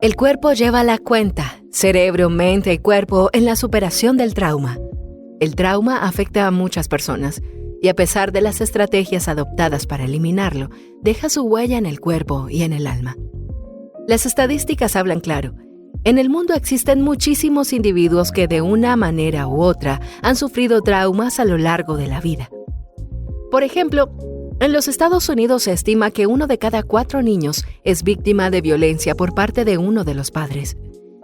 El cuerpo lleva la cuenta, cerebro, mente y cuerpo en la superación del trauma. El trauma afecta a muchas personas y a pesar de las estrategias adoptadas para eliminarlo, deja su huella en el cuerpo y en el alma. Las estadísticas hablan claro. En el mundo existen muchísimos individuos que de una manera u otra han sufrido traumas a lo largo de la vida. Por ejemplo, en los Estados Unidos se estima que 1 de cada 4 niños es víctima de violencia por parte de uno de los padres.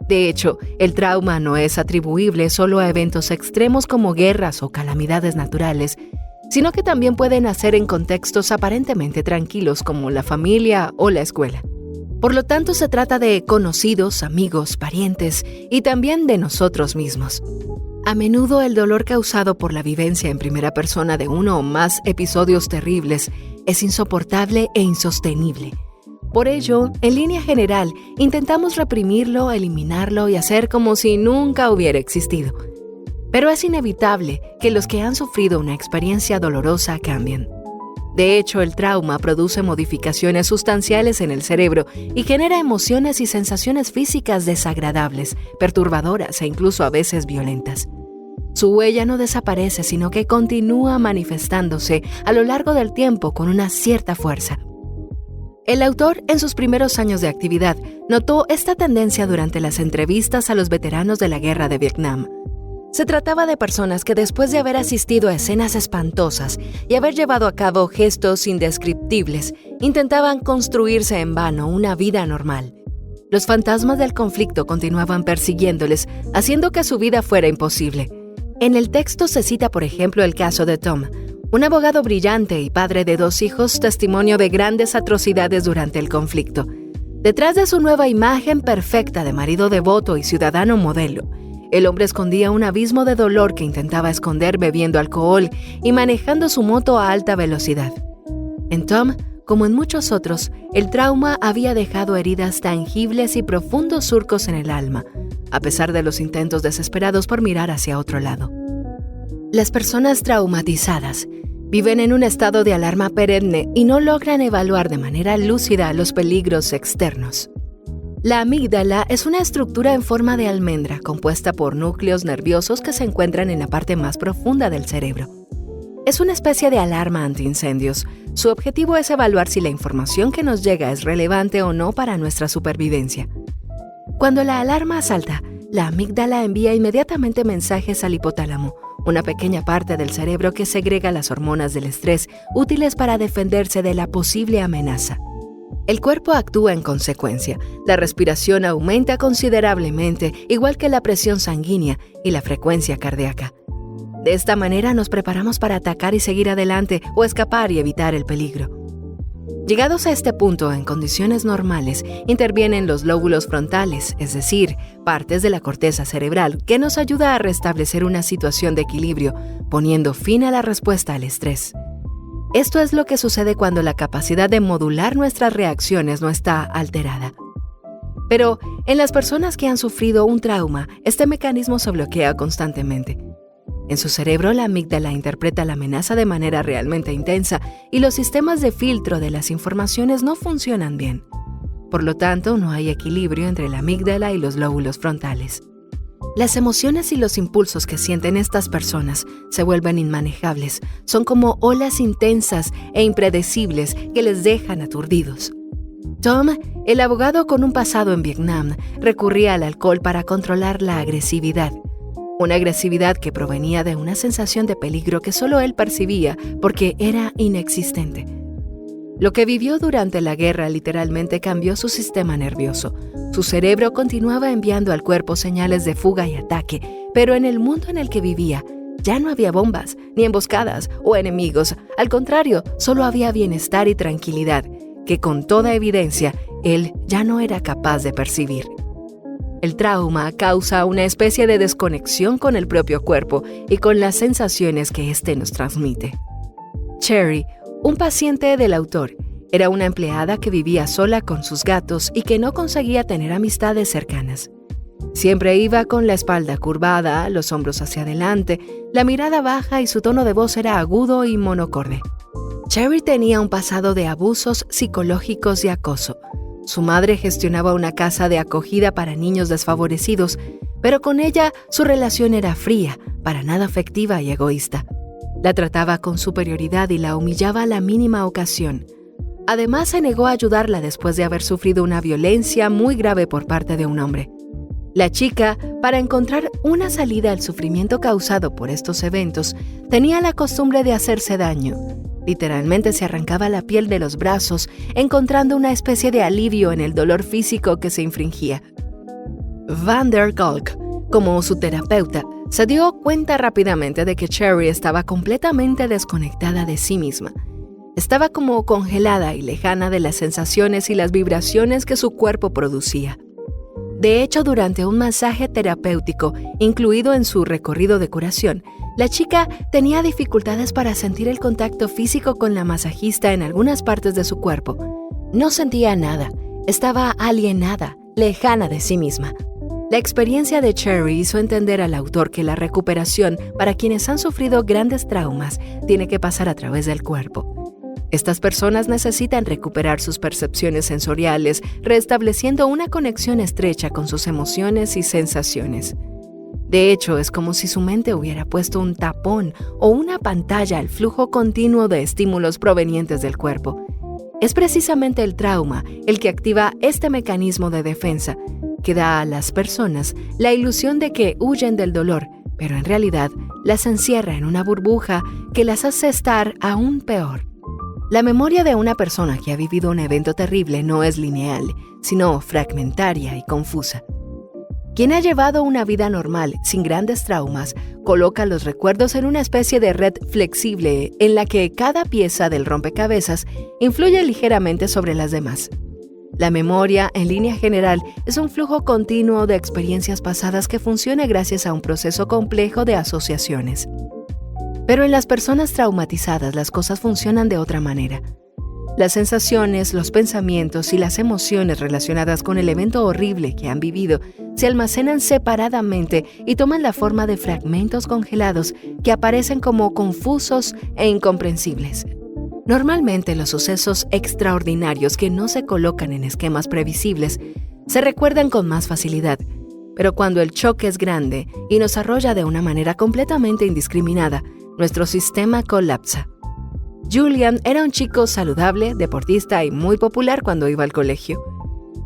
De hecho, el trauma no es atribuible solo a eventos extremos como guerras o calamidades naturales, sino que también puede nacer en contextos aparentemente tranquilos como la familia o la escuela. Por lo tanto, se trata de conocidos, amigos, parientes y también de nosotros mismos. A menudo el dolor causado por la vivencia en primera persona de uno o más episodios terribles es insoportable e insostenible. Por ello, en línea general, intentamos reprimirlo, eliminarlo y hacer como si nunca hubiera existido. Pero es inevitable que los que han sufrido una experiencia dolorosa cambien. De hecho, el trauma produce modificaciones sustanciales en el cerebro y genera emociones y sensaciones físicas desagradables, perturbadoras e incluso a veces violentas. Su huella no desaparece, sino que continúa manifestándose a lo largo del tiempo con una cierta fuerza. El autor, en sus primeros años de actividad, notó esta tendencia durante las entrevistas a los veteranos de la guerra de Vietnam. Se trataba de personas que después de haber asistido a escenas espantosas y haber llevado a cabo gestos indescriptibles, intentaban construirse en vano una vida normal. Los fantasmas del conflicto continuaban persiguiéndoles, haciendo que su vida fuera imposible. En el texto se cita, por ejemplo, el caso de Tom, un abogado brillante y padre de 2 hijos, testimonio de grandes atrocidades durante el conflicto. Detrás de su nueva imagen perfecta de marido devoto y ciudadano modelo, el hombre escondía un abismo de dolor que intentaba esconder bebiendo alcohol y manejando su moto a alta velocidad. En Tom, como en muchos otros, el trauma había dejado heridas tangibles y profundos surcos en el alma, a pesar de los intentos desesperados por mirar hacia otro lado. Las personas traumatizadas viven en un estado de alarma perenne y no logran evaluar de manera lúcida los peligros externos. La amígdala es una estructura en forma de almendra compuesta por núcleos nerviosos que se encuentran en la parte más profunda del cerebro. Es una especie de alarma antiincendios. Su objetivo es evaluar si la información que nos llega es relevante o no para nuestra supervivencia. Cuando la alarma salta, la amígdala envía inmediatamente mensajes al hipotálamo, una pequeña parte del cerebro que segrega las hormonas del estrés útiles para defenderse de la posible amenaza. El cuerpo actúa en consecuencia. La respiración aumenta considerablemente, igual que la presión sanguínea y la frecuencia cardíaca. De esta manera nos preparamos para atacar y seguir adelante o escapar y evitar el peligro. Llegados a este punto, en condiciones normales, intervienen los lóbulos frontales, es decir, partes de la corteza cerebral, que nos ayuda a restablecer una situación de equilibrio, poniendo fin a la respuesta al estrés. Esto es lo que sucede cuando la capacidad de modular nuestras reacciones no está alterada. Pero en las personas que han sufrido un trauma, este mecanismo se bloquea constantemente. En su cerebro, la amígdala interpreta la amenaza de manera realmente intensa y los sistemas de filtro de las informaciones no funcionan bien. Por lo tanto, no hay equilibrio entre la amígdala y los lóbulos frontales. Las emociones y los impulsos que sienten estas personas se vuelven inmanejables. Son como olas intensas e impredecibles que les dejan aturdidos. Tom, el abogado con un pasado en Vietnam, recurría al alcohol para controlar la agresividad. Una agresividad que provenía de una sensación de peligro que solo él percibía porque era inexistente. Lo que vivió durante la guerra literalmente cambió su sistema nervioso. Su cerebro continuaba enviando al cuerpo señales de fuga y ataque, pero en el mundo en el que vivía, ya no había bombas, ni emboscadas o enemigos. Al contrario, solo había bienestar y tranquilidad, que con toda evidencia, él ya no era capaz de percibir. El trauma causa una especie de desconexión con el propio cuerpo y con las sensaciones que éste nos transmite. Cherry, un paciente del autor, era una empleada que vivía sola con sus gatos y que no conseguía tener amistades cercanas. Siempre iba con la espalda curvada, los hombros hacia adelante, la mirada baja y su tono de voz era agudo y monocorde. Cherry tenía un pasado de abusos psicológicos y acoso. Su madre gestionaba una casa de acogida para niños desfavorecidos, pero con ella su relación era fría, para nada afectiva y egoísta. La trataba con superioridad y la humillaba a la mínima ocasión. Además, se negó a ayudarla después de haber sufrido una violencia muy grave por parte de un hombre. La chica, para encontrar una salida al sufrimiento causado por estos eventos, tenía la costumbre de hacerse daño. Literalmente se arrancaba la piel de los brazos, encontrando una especie de alivio en el dolor físico que se infringía. Van der Kolk, como su terapeuta, se dio cuenta rápidamente de que Cherry estaba completamente desconectada de sí misma. Estaba como congelada y lejana de las sensaciones y las vibraciones que su cuerpo producía. De hecho, durante un masaje terapéutico, incluido en su recorrido de curación, la chica tenía dificultades para sentir el contacto físico con la masajista en algunas partes de su cuerpo. No sentía nada, estaba alienada, lejana de sí misma. La experiencia de Cherry hizo entender al autor que la recuperación para quienes han sufrido grandes traumas tiene que pasar a través del cuerpo. Estas personas necesitan recuperar sus percepciones sensoriales, restableciendo una conexión estrecha con sus emociones y sensaciones. De hecho, es como si su mente hubiera puesto un tapón o una pantalla al flujo continuo de estímulos provenientes del cuerpo. Es precisamente el trauma el que activa este mecanismo de defensa, que da a las personas la ilusión de que huyen del dolor, pero en realidad las encierra en una burbuja que las hace estar aún peor. La memoria de una persona que ha vivido un evento terrible no es lineal, sino fragmentaria y confusa. Quien ha llevado una vida normal, sin grandes traumas, coloca los recuerdos en una especie de red flexible en la que cada pieza del rompecabezas influye ligeramente sobre las demás. La memoria, en línea general, es un flujo continuo de experiencias pasadas que funciona gracias a un proceso complejo de asociaciones. Pero en las personas traumatizadas las cosas funcionan de otra manera. Las sensaciones, los pensamientos y las emociones relacionadas con el evento horrible que han vivido se almacenan separadamente y toman la forma de fragmentos congelados que aparecen como confusos e incomprensibles. Normalmente los sucesos extraordinarios que no se colocan en esquemas previsibles se recuerdan con más facilidad, pero cuando el choque es grande y nos arrolla de una manera completamente indiscriminada, nuestro sistema colapsa. Julian era un chico saludable, deportista y muy popular cuando iba al colegio,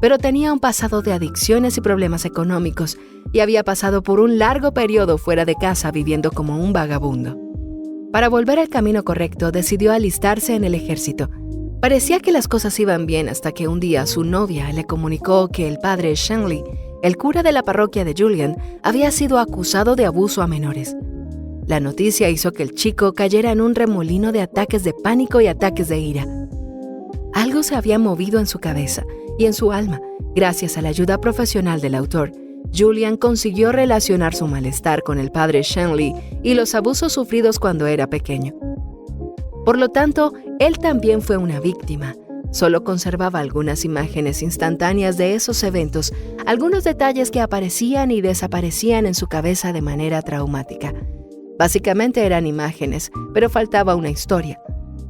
pero tenía un pasado de adicciones y problemas económicos y había pasado por un largo periodo fuera de casa viviendo como un vagabundo. Para volver al camino correcto, decidió alistarse en el ejército. Parecía que las cosas iban bien hasta que un día su novia le comunicó que el padre Shanley, el cura de la parroquia de Julian, había sido acusado de abuso a menores. La noticia hizo que el chico cayera en un remolino de ataques de pánico y ataques de ira. Algo se había movido en su cabeza y en su alma. Gracias a la ayuda profesional del autor, Julian consiguió relacionar su malestar con el padre Shanley y los abusos sufridos cuando era pequeño. Por lo tanto, él también fue una víctima. Solo conservaba algunas imágenes instantáneas de esos eventos, algunos detalles que aparecían y desaparecían en su cabeza de manera traumática. Básicamente eran imágenes, pero faltaba una historia.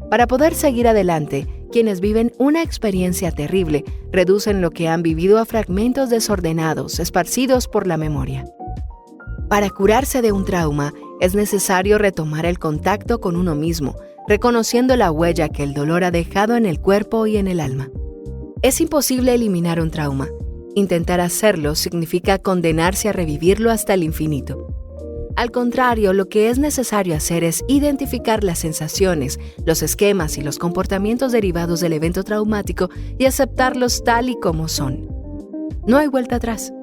Para poder seguir adelante, quienes viven una experiencia terrible reducen lo que han vivido a fragmentos desordenados, esparcidos por la memoria. Para curarse de un trauma, es necesario retomar el contacto con uno mismo, reconociendo la huella que el dolor ha dejado en el cuerpo y en el alma. Es imposible eliminar un trauma. Intentar hacerlo significa condenarse a revivirlo hasta el infinito. Al contrario, lo que es necesario hacer es identificar las sensaciones, los esquemas y los comportamientos derivados del evento traumático y aceptarlos tal y como son. No hay vuelta atrás.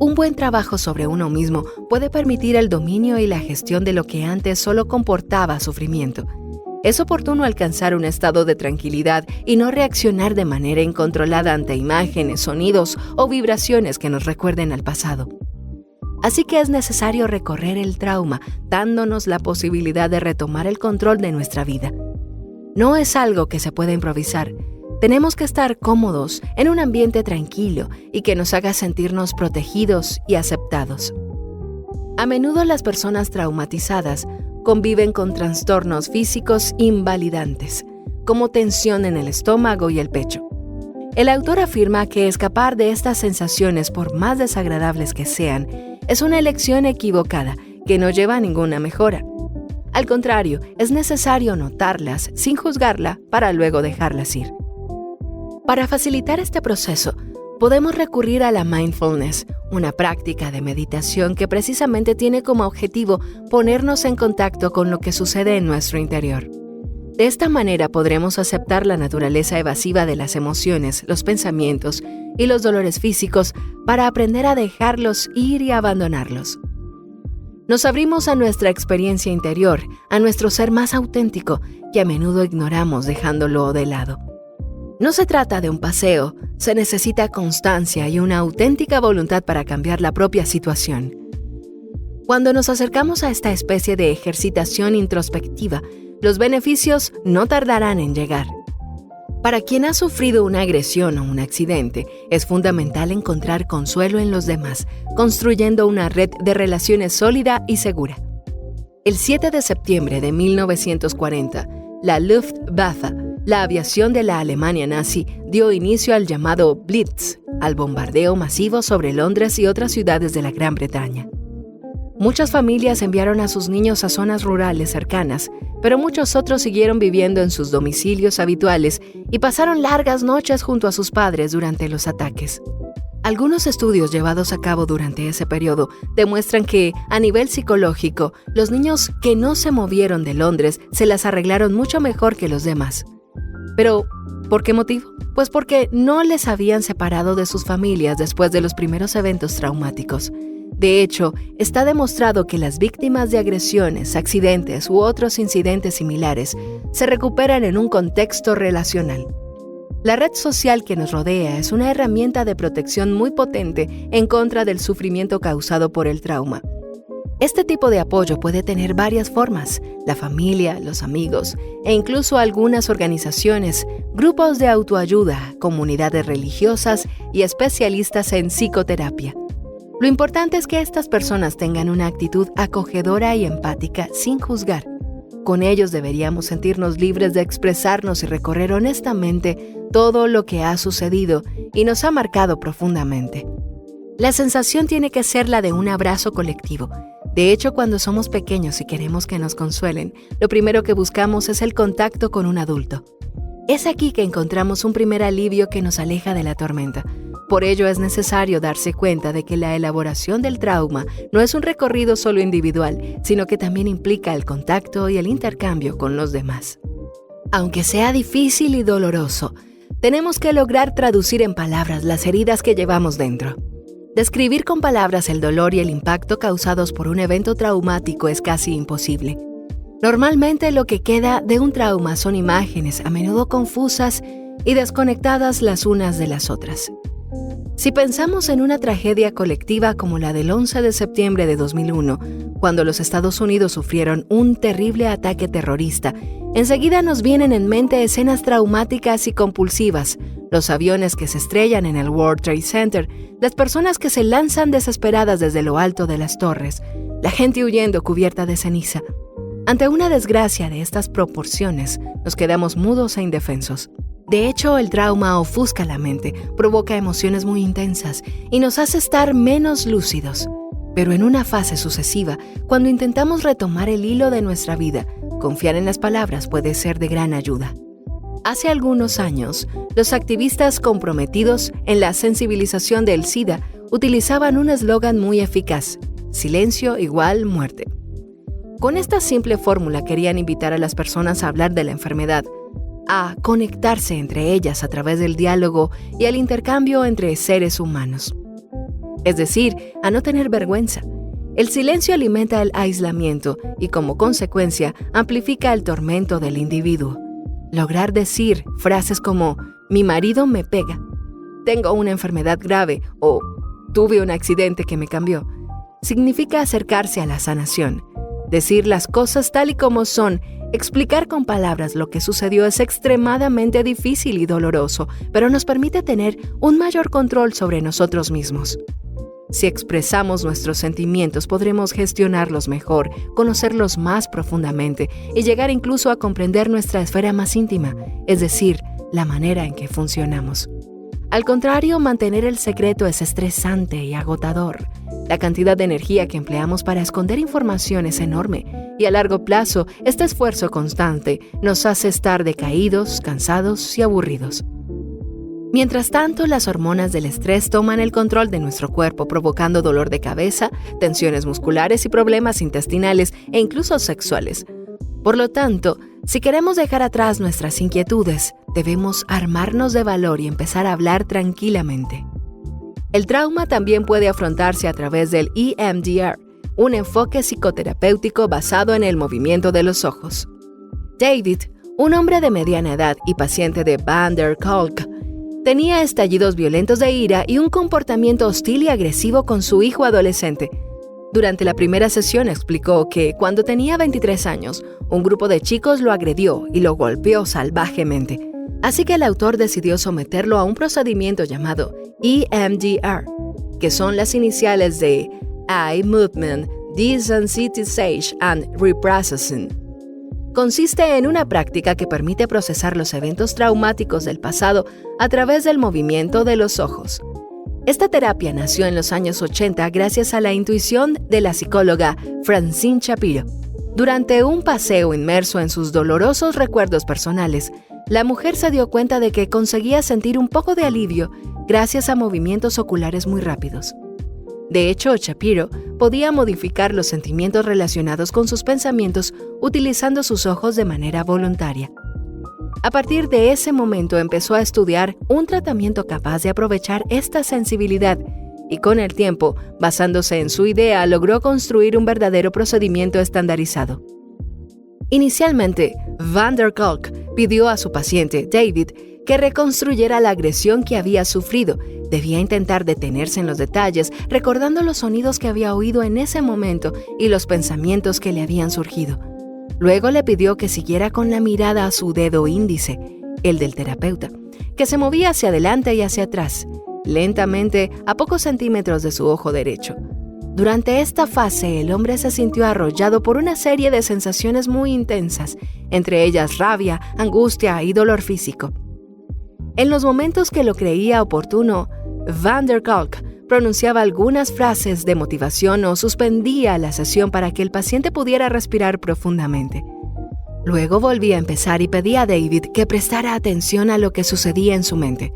Un buen trabajo sobre uno mismo puede permitir el dominio y la gestión de lo que antes solo comportaba sufrimiento. Es oportuno alcanzar un estado de tranquilidad y no reaccionar de manera incontrolada ante imágenes, sonidos o vibraciones que nos recuerden al pasado. Así que es necesario recorrer el trauma, dándonos la posibilidad de retomar el control de nuestra vida. No es algo que se pueda improvisar. Tenemos que estar cómodos en un ambiente tranquilo y que nos haga sentirnos protegidos y aceptados. A menudo las personas traumatizadas conviven con trastornos físicos invalidantes, como tensión en el estómago y el pecho. El autor afirma que escapar de estas sensaciones, por más desagradables que sean, es una elección equivocada que no lleva a ninguna mejora. Al contrario, es necesario notarlas sin juzgarla para luego dejarlas ir. Para facilitar este proceso, podemos recurrir a la mindfulness, una práctica de meditación que precisamente tiene como objetivo ponernos en contacto con lo que sucede en nuestro interior. De esta manera podremos aceptar la naturaleza evasiva de las emociones, los pensamientos y los dolores físicos para aprender a dejarlos ir y abandonarlos. Nos abrimos a nuestra experiencia interior, a nuestro ser más auténtico, que a menudo ignoramos dejándolo de lado. No se trata de un paseo, se necesita constancia y una auténtica voluntad para cambiar la propia situación. Cuando nos acercamos a esta especie de ejercitación introspectiva, los beneficios no tardarán en llegar. Para quien ha sufrido una agresión o un accidente, es fundamental encontrar consuelo en los demás, construyendo una red de relaciones sólida y segura. El 7 de septiembre de 1940, la Luftwaffe, la aviación de la Alemania nazi, dio inicio al llamado Blitz, al bombardeo masivo sobre Londres y otras ciudades de la Gran Bretaña. Muchas familias enviaron a sus niños a zonas rurales cercanas, pero muchos otros siguieron viviendo en sus domicilios habituales y pasaron largas noches junto a sus padres durante los ataques. Algunos estudios llevados a cabo durante ese periodo demuestran que, a nivel psicológico, los niños que no se movieron de Londres se las arreglaron mucho mejor que los demás. Pero, ¿por qué motivo? Pues porque no les habían separado de sus familias después de los primeros eventos traumáticos. De hecho, está demostrado que las víctimas de agresiones, accidentes u otros incidentes similares se recuperan en un contexto relacional. La red social que nos rodea es una herramienta de protección muy potente en contra del sufrimiento causado por el trauma. Este tipo de apoyo puede tener varias formas: la familia, los amigos e incluso algunas organizaciones, grupos de autoayuda, comunidades religiosas y especialistas en psicoterapia. Lo importante es que estas personas tengan una actitud acogedora y empática sin juzgar. Con ellos deberíamos sentirnos libres de expresarnos y recorrer honestamente todo lo que ha sucedido y nos ha marcado profundamente. La sensación tiene que ser la de un abrazo colectivo. De hecho, cuando somos pequeños y queremos que nos consuelen, lo primero que buscamos es el contacto con un adulto. Es aquí que encontramos un primer alivio que nos aleja de la tormenta. Por ello es necesario darse cuenta de que la elaboración del trauma no es un recorrido solo individual, sino que también implica el contacto y el intercambio con los demás. Aunque sea difícil y doloroso, tenemos que lograr traducir en palabras las heridas que llevamos dentro. Describir con palabras el dolor y el impacto causados por un evento traumático es casi imposible. Normalmente lo que queda de un trauma son imágenes, a menudo confusas y desconectadas las unas de las otras. Si pensamos en una tragedia colectiva como la del 11 de septiembre de 2001, cuando los Estados Unidos sufrieron un terrible ataque terrorista, enseguida nos vienen en mente escenas traumáticas y compulsivas, los aviones que se estrellan en el World Trade Center, las personas que se lanzan desesperadas desde lo alto de las torres, la gente huyendo cubierta de ceniza. Ante una desgracia de estas proporciones, nos quedamos mudos e indefensos. De hecho, el trauma ofusca la mente, provoca emociones muy intensas y nos hace estar menos lúcidos. Pero en una fase sucesiva, cuando intentamos retomar el hilo de nuestra vida, confiar en las palabras puede ser de gran ayuda. Hace algunos años, los activistas comprometidos en la sensibilización del SIDA utilizaban un eslogan muy eficaz: silencio igual muerte. Con esta simple fórmula querían invitar a las personas a hablar de la enfermedad, a conectarse entre ellas a través del diálogo y al intercambio entre seres humanos. Es decir, a no tener vergüenza. El silencio alimenta el aislamiento y, como consecuencia, amplifica el tormento del individuo. Lograr decir frases como «mi marido me pega», «tengo una enfermedad grave» o «tuve un accidente que me cambió» significa acercarse a la sanación. Decir las cosas tal y como son, explicar con palabras lo que sucedió es extremadamente difícil y doloroso, pero nos permite tener un mayor control sobre nosotros mismos. Si expresamos nuestros sentimientos, podremos gestionarlos mejor, conocerlos más profundamente y llegar incluso a comprender nuestra esfera más íntima, es decir, la manera en que funcionamos. Al contrario, mantener el secreto es estresante y agotador. La cantidad de energía que empleamos para esconder información es enorme y a largo plazo, este esfuerzo constante nos hace estar decaídos, cansados y aburridos. Mientras tanto, las hormonas del estrés toman el control de nuestro cuerpo, provocando dolor de cabeza, tensiones musculares y problemas intestinales e incluso sexuales. Por lo tanto, si queremos dejar atrás nuestras inquietudes, debemos armarnos de valor y empezar a hablar tranquilamente. El trauma también puede afrontarse a través del EMDR, un enfoque psicoterapéutico basado en el movimiento de los ojos. David, un hombre de mediana edad y paciente de Van der Kolk, tenía estallidos violentos de ira y un comportamiento hostil y agresivo con su hijo adolescente. Durante la primera sesión explicó que cuando tenía 23 años, un grupo de chicos lo agredió y lo golpeó salvajemente. Así que el autor decidió someterlo a un procedimiento llamado EMDR, que son las iniciales de Eye Movement Desensitization and Reprocessing. Consiste en una práctica que permite procesar los eventos traumáticos del pasado a través del movimiento de los ojos. Esta terapia nació en los años 80 gracias a la intuición de la psicóloga Francine Shapiro. Durante un paseo inmerso en sus dolorosos recuerdos personales, la mujer se dio cuenta de que conseguía sentir un poco de alivio gracias a movimientos oculares muy rápidos. De hecho, Shapiro podía modificar los sentimientos relacionados con sus pensamientos utilizando sus ojos de manera voluntaria. A partir de ese momento empezó a estudiar un tratamiento capaz de aprovechar esta sensibilidad y con el tiempo, basándose en su idea, logró construir un verdadero procedimiento estandarizado. Inicialmente, Van der Kolk pidió a su paciente, David, que reconstruyera la agresión que había sufrido. Debía intentar detenerse en los detalles, recordando los sonidos que había oído en ese momento y los pensamientos que le habían surgido. Luego le pidió que siguiera con la mirada a su dedo índice, el del terapeuta, que se movía hacia adelante y hacia atrás, lentamente a pocos centímetros de su ojo derecho. Durante esta fase, el hombre se sintió arrollado por una serie de sensaciones muy intensas, entre ellas rabia, angustia y dolor físico. En los momentos que lo creía oportuno, Van der Kolk pronunciaba algunas frases de motivación o suspendía la sesión para que el paciente pudiera respirar profundamente. Luego volvía a empezar y pedía a David que prestara atención a lo que sucedía en su mente.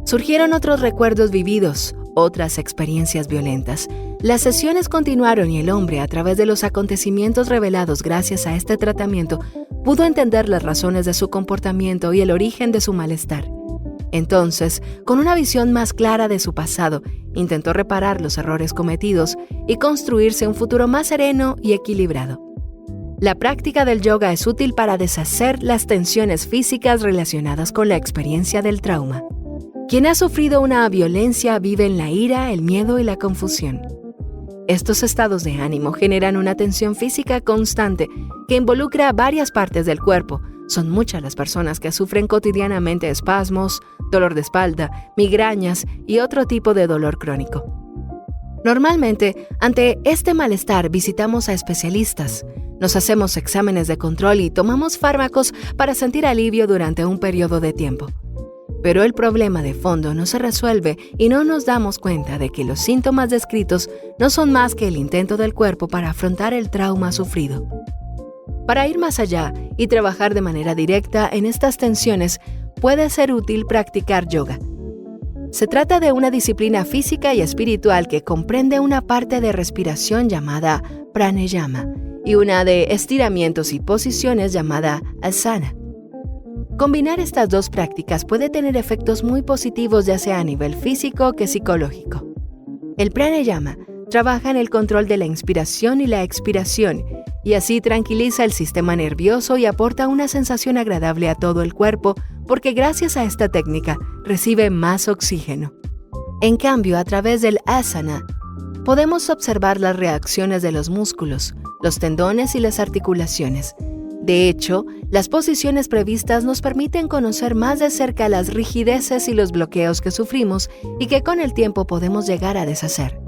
Surgieron otros recuerdos vividos, otras experiencias violentas. Las sesiones continuaron y el hombre, a través de los acontecimientos revelados gracias a este tratamiento, pudo entender las razones de su comportamiento y el origen de su malestar. Entonces, con una visión más clara de su pasado, intentó reparar los errores cometidos y construirse un futuro más sereno y equilibrado. La práctica del yoga es útil para deshacer las tensiones físicas relacionadas con la experiencia del trauma. Quien ha sufrido una violencia vive en la ira, el miedo y la confusión. Estos estados de ánimo generan una tensión física constante que involucra varias partes del cuerpo. Son muchas las personas que sufren cotidianamente espasmos, dolor de espalda, migrañas y otro tipo de dolor crónico. Normalmente, ante este malestar visitamos a especialistas, nos hacemos exámenes de control y tomamos fármacos para sentir alivio durante un periodo de tiempo. Pero el problema de fondo no se resuelve y no nos damos cuenta de que los síntomas descritos no son más que el intento del cuerpo para afrontar el trauma sufrido. Para ir más allá y trabajar de manera directa en estas tensiones, puede ser útil practicar yoga. Se trata de una disciplina física y espiritual que comprende una parte de respiración llamada pranayama y una de estiramientos y posiciones llamada asana. Combinar estas dos prácticas puede tener efectos muy positivos ya sea a nivel físico que psicológico. El pranayama trabaja en el control de la inspiración y la expiración y así tranquiliza el sistema nervioso y aporta una sensación agradable a todo el cuerpo porque gracias a esta técnica recibe más oxígeno. En cambio, a través del asana, podemos observar las reacciones de los músculos, los tendones y las articulaciones. De hecho, las posiciones previstas nos permiten conocer más de cerca las rigideces y los bloqueos que sufrimos y que con el tiempo podemos llegar a deshacer.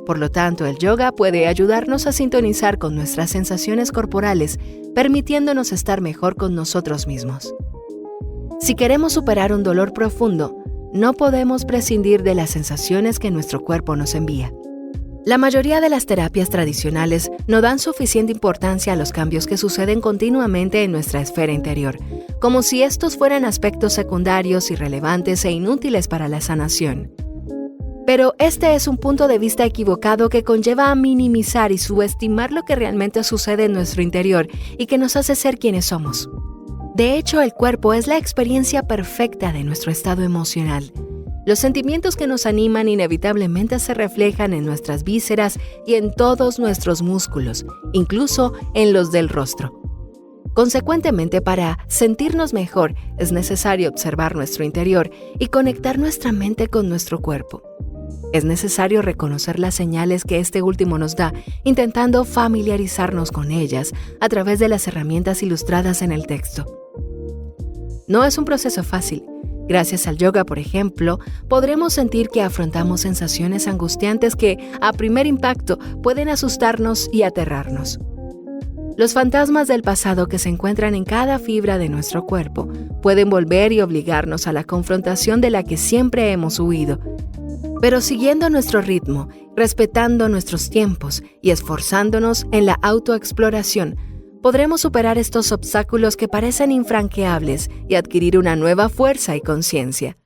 Por lo tanto, el yoga puede ayudarnos a sintonizar con nuestras sensaciones corporales, permitiéndonos estar mejor con nosotros mismos. Si queremos superar un dolor profundo, no podemos prescindir de las sensaciones que nuestro cuerpo nos envía. La mayoría de las terapias tradicionales no dan suficiente importancia a los cambios que suceden continuamente en nuestra esfera interior, como si estos fueran aspectos secundarios, irrelevantes e inútiles para la sanación. Pero este es un punto de vista equivocado que conlleva a minimizar y subestimar lo que realmente sucede en nuestro interior y que nos hace ser quienes somos. De hecho, el cuerpo es la experiencia perfecta de nuestro estado emocional. Los sentimientos que nos animan inevitablemente se reflejan en nuestras vísceras y en todos nuestros músculos, incluso en los del rostro. Consecuentemente, para sentirnos mejor, es necesario observar nuestro interior y conectar nuestra mente con nuestro cuerpo. Es necesario reconocer las señales que este último nos da, intentando familiarizarnos con ellas a través de las herramientas ilustradas en el texto. No es un proceso fácil. Gracias al yoga, por ejemplo, podremos sentir que afrontamos sensaciones angustiantes que, a primer impacto, pueden asustarnos y aterrarnos. Los fantasmas del pasado que se encuentran en cada fibra de nuestro cuerpo pueden volver y obligarnos a la confrontación de la que siempre hemos huido. Pero siguiendo nuestro ritmo, respetando nuestros tiempos y esforzándonos en la autoexploración, podremos superar estos obstáculos que parecen infranqueables y adquirir una nueva fuerza y conciencia.